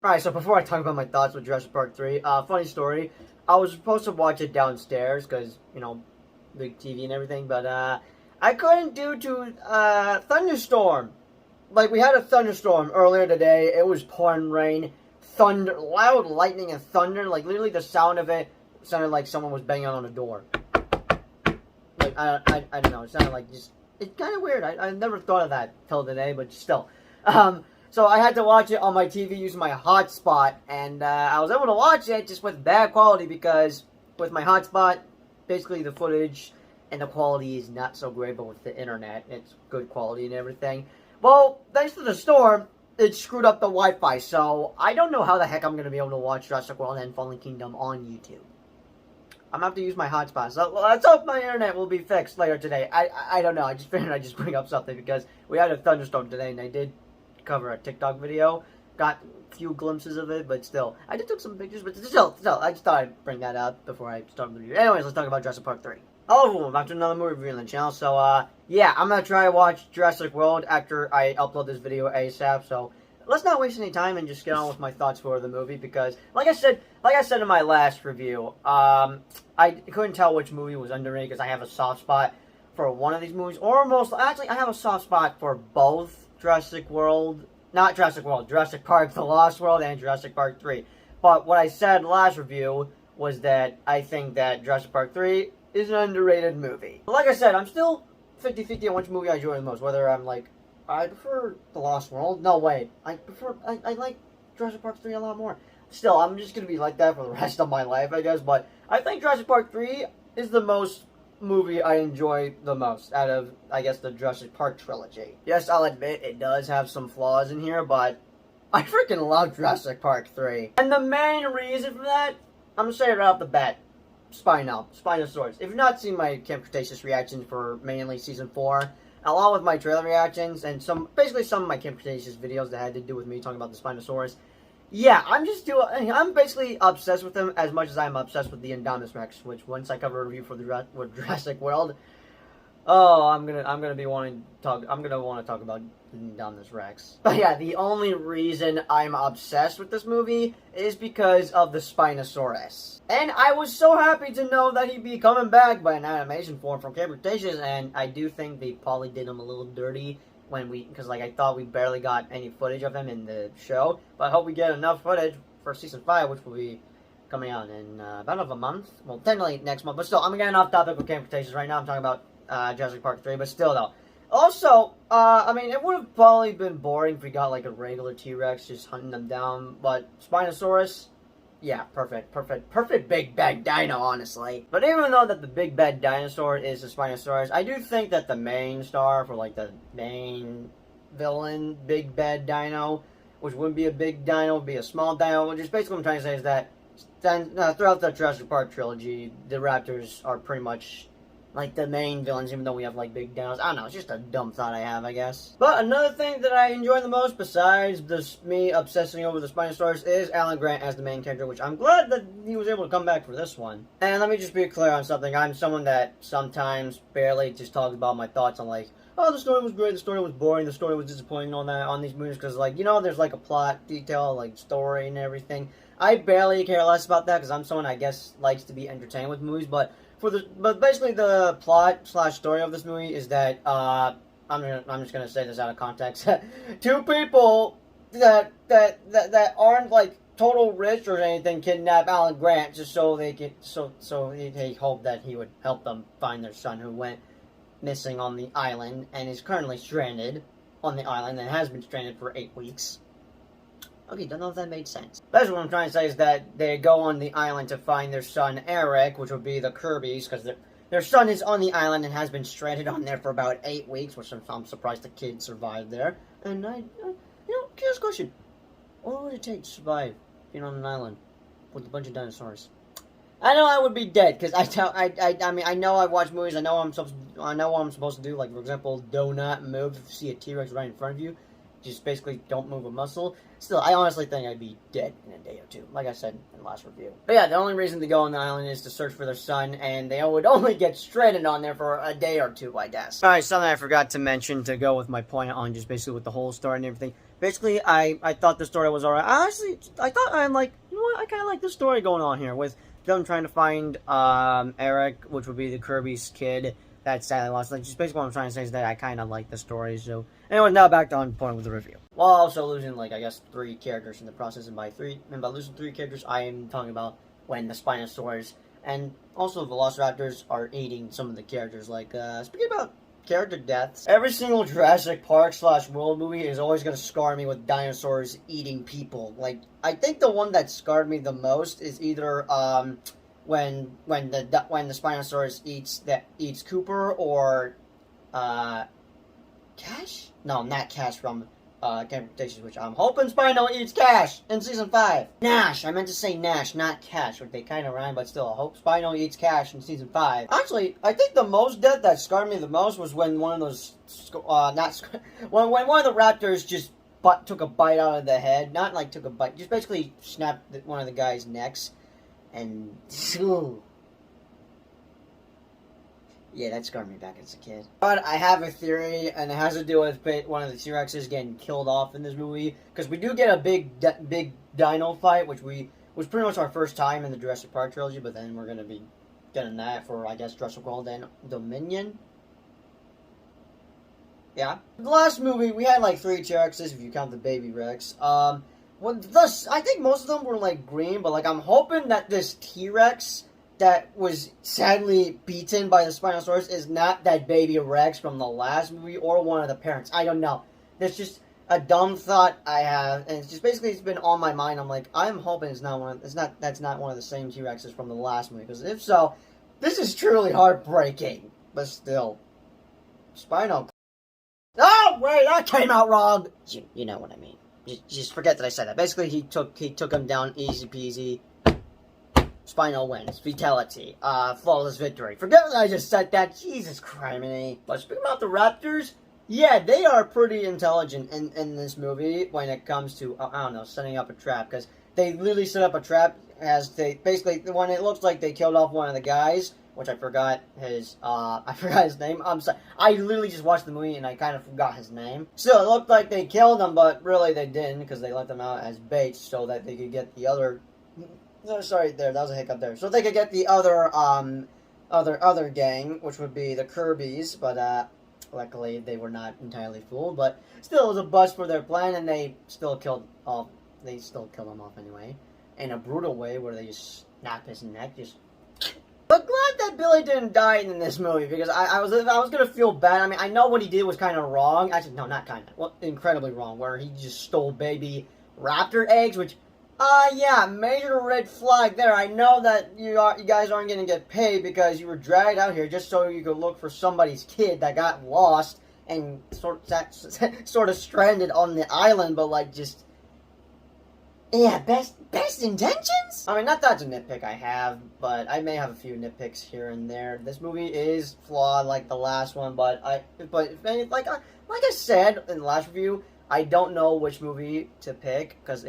Alright, so before I talk about my thoughts with Jurassic Park 3, funny story. I was supposed to watch it downstairs because, big TV and everything, but I couldn't due to thunderstorm. Like, we had a thunderstorm earlier today. It was pouring rain, thunder, loud lightning and thunder. Like, literally the sound of it sounded like someone was banging on a door. Like, I don't know. It sounded like just, it's kind of weird. I never thought of that till today, but still. So I had to watch it on my TV using my hotspot, and I was able to watch it just with bad quality because with my hotspot, basically the footage and the quality is not so great, but with the internet, it's good quality and everything. Well, thanks to the storm, it screwed up the Wi-Fi, so I don't know how the heck I'm going to be able to watch Jurassic World and Fallen Kingdom on YouTube. I'm going to have to use my hotspot, so let's hope my internet will be fixed later today. I don't know, I just figured I'd just bring up something because we had a thunderstorm today, and I did cover a TikTok video. Got a few glimpses of it, but still. I just took some pictures, but still, I just thought I'd bring that up before I start the video. Anyways, let's talk about Jurassic Park 3. Hello, back to another movie review on the channel. So, yeah, I'm gonna try to watch Jurassic World after I upload this video ASAP, so let's not waste any time and just get on with my thoughts for the movie, because, like I said in my last review, I couldn't tell which movie was underrated, because I have a soft spot for one of these movies, or actually, I have a soft spot for both Jurassic Park, The Lost World, and Jurassic Park 3. But what I said last review was that I think that Jurassic Park 3 is an underrated movie. But like I said, I'm still 50-50 on which movie I enjoy the most. Whether I'm like, I prefer The Lost World. No, wait. I like Jurassic Park 3 a lot more. Still, I'm just going to be like that for the rest of my life, I guess. But I think Jurassic Park 3 is the movie I enjoy the most out of, I guess, the Jurassic Park trilogy. Yes, I'll admit it does have some flaws in here, but I freaking love Jurassic Park 3. And the main reason for that, I'm gonna say it right off the bat, Spinosaurus. If you've not seen my Camp Cretaceous reactions for mainly Season 4, along with my trailer reactions, and basically some of my Camp Cretaceous videos that had to do with me talking about the Spinosaurus, yeah, I'm basically obsessed with them as much as I'm obsessed with the Indominus Rex, which once I cover a review for the Jurassic World, oh, I'm gonna want to talk about the Indominus Rex. But yeah, the only reason I'm obsessed with this movie is because of the Spinosaurus. And I was so happy to know that he'd be coming back by an animation form from Camp Cretaceous, and I do think they probably did him a little dirty because like I thought we barely got any footage of him in the show, but I hope we get enough footage for Season 5, which will be coming out in about a month. Well, technically next month, but still, I'm getting off topic with Camp Cretaceous right now. I'm talking about Jurassic Park 3, but still though. Also, I mean, it would have probably been boring if we got like a regular T-Rex just hunting them down, but Spinosaurus, yeah, perfect big bad dino, honestly. But even though that the big bad dinosaur is the Spinosaurus, I do think that the main star for like the main villain, big bad dino, which wouldn't be a big dino, would be a small dino, which is basically what I'm trying to say is that throughout the Jurassic Park trilogy, the raptors are pretty much like the main villains, even though we have like big dinos. I don't know, it's just a dumb thought I have, I guess. But another thing that I enjoy the most, besides me obsessing over the Spinosaurus, is Alan Grant as the main character, which I'm glad that he was able to come back for this one. And let me just be clear on something. I'm someone that sometimes barely just talks about my thoughts on like, oh, the story was great, the story was boring, the story was disappointing on these movies, because like, there's like a plot detail, like story and everything. I barely care less about that, because I'm someone I guess likes to be entertained with movies, but basically the plot / story of this movie is that I'm just gonna say this out of context. Two people that aren't like total rich or anything kidnap Alan Grant just so they hope that he would help them find their son who went missing on the island and is currently stranded on the island and has been stranded for 8 weeks. Okay, don't know if that made sense. Basically what I'm trying to say is that they go on the island to find their son Eric, which would be the Kirby's, because their son is on the island and has been stranded on there for about 8 weeks, which I'm surprised the kid survived there. And curious question. What would it take to survive being on an island with a bunch of dinosaurs? I know I would be dead, because I mean, I know I watch movies, I know what I'm supposed to do, like, for example, do not move if you see a T-Rex right in front of you. Just basically don't move a muscle. Still, I honestly think I'd be dead in a day or two, like I said in the last review. But yeah, the only reason to go on the island is to search for their son, and they would only get stranded on there for a day or two, I guess. Alright, something I forgot to mention to go with my point on just basically with the whole story and everything. Basically, I thought the story was alright. I thought I'm like, you know what, I kind of like this story going on here with them trying to find Eric, which would be the Kirby's kid that sadly lost. Like, just basically what I'm trying to say is that I kind of like the story. So, anyway, now back on point with the review. While also losing, like, I guess 3 characters in the process, and by losing 3 characters, I am talking about when the Spinosaurus and also the Velociraptors are eating some of the characters. Like, speaking about character deaths, every single Jurassic Park / World movie is always going to scar me with dinosaurs eating people. Like, I think the one that scarred me the most is either when the Spinosaurus eats Cooper, or Cash? No, not Cash from Temptations, which I'm hoping Spino eats Cash in season 5. Nash! I meant to say Nash, not Cash, which they kind of rhyme, but still, I hope Spino eats Cash in season 5. Actually, I think the most death that scarred me the most was when one of those, when one of the raptors just took a bite out of the head. Not like took a bite, just basically snapped one of the guy's necks, and, yeah, that scarred me back as a kid. But I have a theory, and it has to do with one of the T-Rexes getting killed off in this movie. Because we do get a big Dino Fight, which was pretty much our first time in the Jurassic Park trilogy. But then we're going to be getting that for, I guess, Jurassic World and Dominion. Yeah. The last movie, we had like 3 T-Rexes, if you count the baby Rex. I think most of them were like green, but like I'm hoping that this T-Rex that was sadly beaten by the Spinosaurus is not that baby Rex from the last movie or one of the parents. I don't know. That's just a dumb thought I have, and it's just basically it's been on my mind. I'm like, I'm hoping that's not one of the same T-Rexes from the last movie, because if so, this is truly heartbreaking. But still, Spino. Oh wait, that came out wrong. You know what I mean. Just forget that I said that. Basically, he took him down easy peasy. Spino wins. Fatality. Flawless victory. Forget that I just said that. Jesus criminy. But speaking about the Raptors, yeah, they are pretty intelligent in this movie when it comes to, I don't know, setting up a trap. Because they literally set up a trap as they, basically, when it looks like they killed off one of the guys, which I forgot his name. I'm sorry. I literally just watched the movie and I kind of forgot his name. Still, it looked like they killed him, but really they didn't, because they let them out as bait so that they could get the other... No, sorry, that was a hiccup there. So they could get the other gang, which would be the Kirby's, but luckily they were not entirely fooled. But still, it was a bust for their plan, and they still killed him off anyway, in a brutal way where they just snapped his neck. But glad that Billy didn't die in this movie, because I was gonna feel bad. I mean, I know what he did was kind of wrong. Actually, no, not kind of. Well, incredibly wrong. Where he just stole baby raptor eggs, which. Yeah, major red flag there. I know that you guys aren't going to get paid because you were dragged out here just so you could look for somebody's kid that got lost and sort of stranded on the island, but like just... Yeah, best intentions? I mean, not that's a nitpick I have, but I may have a few nitpicks here and there. This movie is flawed like the last one, but like I said in the last review, I don't know which movie to pick, because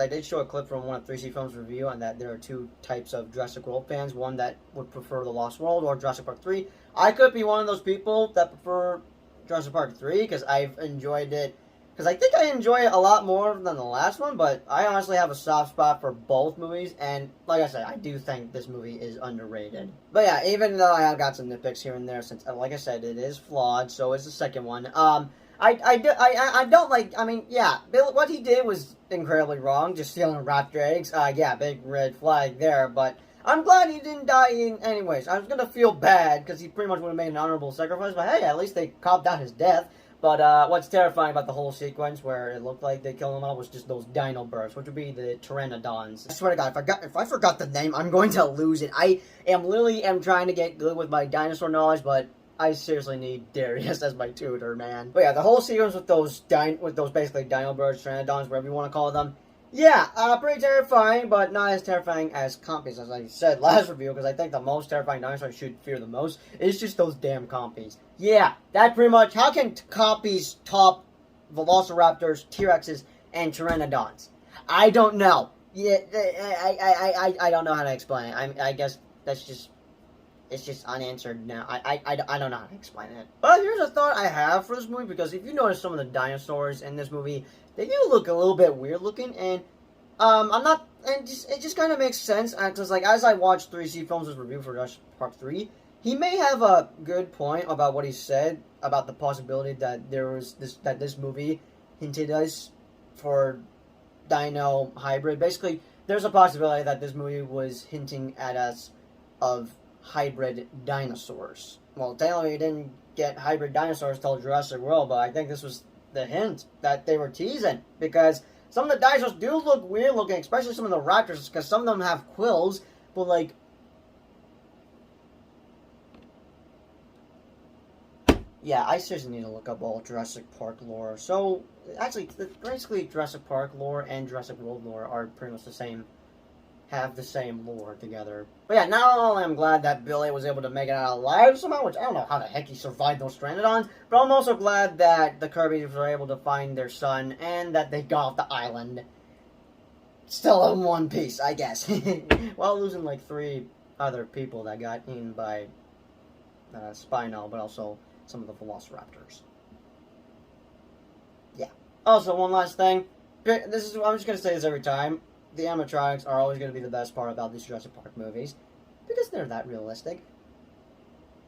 I did show a clip from one of 3C Films' review on that there are 2 types of Jurassic World fans. One that would prefer The Lost World or Jurassic Park 3. I could be one of those people that prefer Jurassic Park 3 because I've enjoyed it. Because I think I enjoy it a lot more than the last one, but I honestly have a soft spot for both movies. And like I said, I do think this movie is underrated. But yeah, even though I have got some nitpicks here and there, since, like I said, it is flawed, so is the second one. I don't like, I mean, yeah, Bill, what he did was incredibly wrong, just stealing raptor eggs. Yeah, big red flag there, but I'm glad he didn't die anyways. I was gonna feel bad, because he pretty much would have made an honorable sacrifice, but hey, at least they copped out his death. But what's terrifying about the whole sequence where it looked like they killed him all was just those dino birds, which would be the pteranodons. I swear to God, if I forgot the name, I'm going to lose it. I literally trying to get good with my dinosaur knowledge, but I seriously need Darius as my tutor, man. But yeah, the whole sequence with those basically dino birds, pteranodons, whatever you want to call them. Yeah, pretty terrifying, but not as terrifying as compies, as I said last review, because I think the most terrifying dinosaur I should fear the most is just those damn compies. Yeah, that pretty much, how can compies top Velociraptors, T-Rexes, and Pteranodons? I don't know. Yeah, I don't know how to explain it. I guess that's just... It's just unanswered now. I don't know how to explain it. But here's a thought I have for this movie, because if you notice some of the dinosaurs in this movie, they do look a little bit weird looking, and I'm not, and it just kind of makes sense, because like as I watched 3C Films' review for Jurassic Park 3, he may have a good point about what he said about the possibility that this movie hinted us for Dino hybrid. Basically, there's a possibility that this movie was hinting at us of hybrid dinosaurs. Well, technically, we didn't get hybrid dinosaurs till Jurassic World, but I think this was the hint that they were teasing, because some of the dinosaurs do look weird looking, especially some of the raptors, because some of them have quills, but like, yeah, I seriously need to look up all Jurassic Park lore. So, actually, basically Jurassic Park lore and Jurassic World lore are pretty much the same, have the same lore together. But yeah, not only I'm glad that Billy was able to make it out alive somehow, which I don't know how the heck he survived those Stranded-ons, but I'm also glad that the Kirbys were able to find their son, and that they got off the island still in one piece, I guess. While losing like 3 other people that got eaten by Spino, but also some of the velociraptors. Yeah. Also, one last thing. I'm just going to say this every time. The animatronics are always going to be the best part about these Jurassic Park movies, because they're that realistic.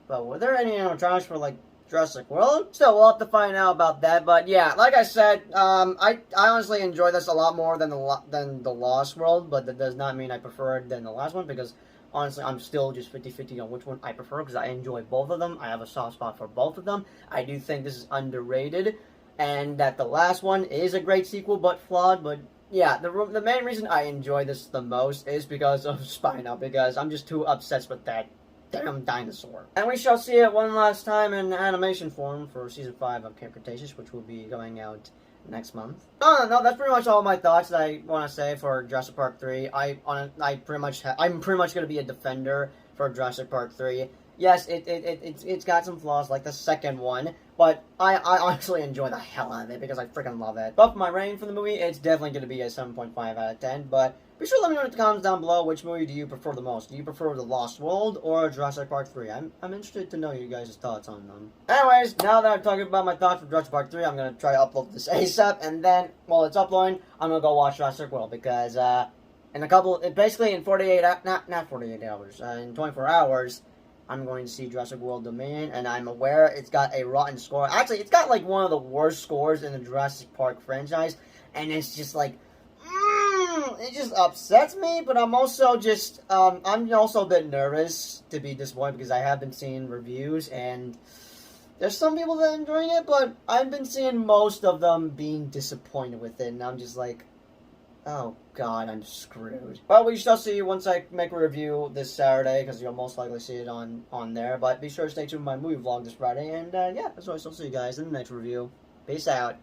But were there any animatronics for, like, Jurassic World? Still, we'll have to find out about that. But yeah, like I said, I honestly enjoy this a lot more than the Lost World, but that does not mean I prefer it than the last one, because honestly, I'm still just 50-50 on which one I prefer, because I enjoy both of them. I have a soft spot for both of them. I do think this is underrated, and that the last one is a great sequel, but flawed. But yeah, the main reason I enjoy this the most is because of Spino, because I'm just too obsessed with that damn dinosaur. And we shall see it one last time in animation form for Season 5 of Camp Cretaceous, which will be going out next month. No, that's pretty much all my thoughts that I want to say for Jurassic Park 3. I'm pretty much going to be a defender for Jurassic Park 3. Yes, it's got some flaws like the second one, but I honestly enjoy the hell out of it because I freaking love it. But for my rating for the movie, it's definitely going to be a 7.5 out of 10, but be sure to let me know in the comments down below which movie do you prefer the most. Do you prefer The Lost World or Jurassic Park 3? I'm interested to know you guys' thoughts on them. Anyways, now that I've talked about my thoughts for Jurassic Park 3, I'm going to try to upload this ASAP, and then, while it's uploading, I'm going to go watch Jurassic World, because basically in 48, not 48 hours, in 24 hours, I'm going to see Jurassic World Dominion, and I'm aware it's got a rotten score. Actually, it's got like one of the worst scores in the Jurassic Park franchise, and it's just like, it just upsets me. But I'm also a bit nervous to be disappointed, because I have been seeing reviews, and there's some people that are enjoying it, but I've been seeing most of them being disappointed with it, and I'm just like, oh god, I'm screwed. Well, we shall see once I make a review this Saturday, because you'll most likely see it on there. But be sure to stay tuned for my movie vlog this Friday. And yeah, as always, I'll see you guys in the next review. Peace out.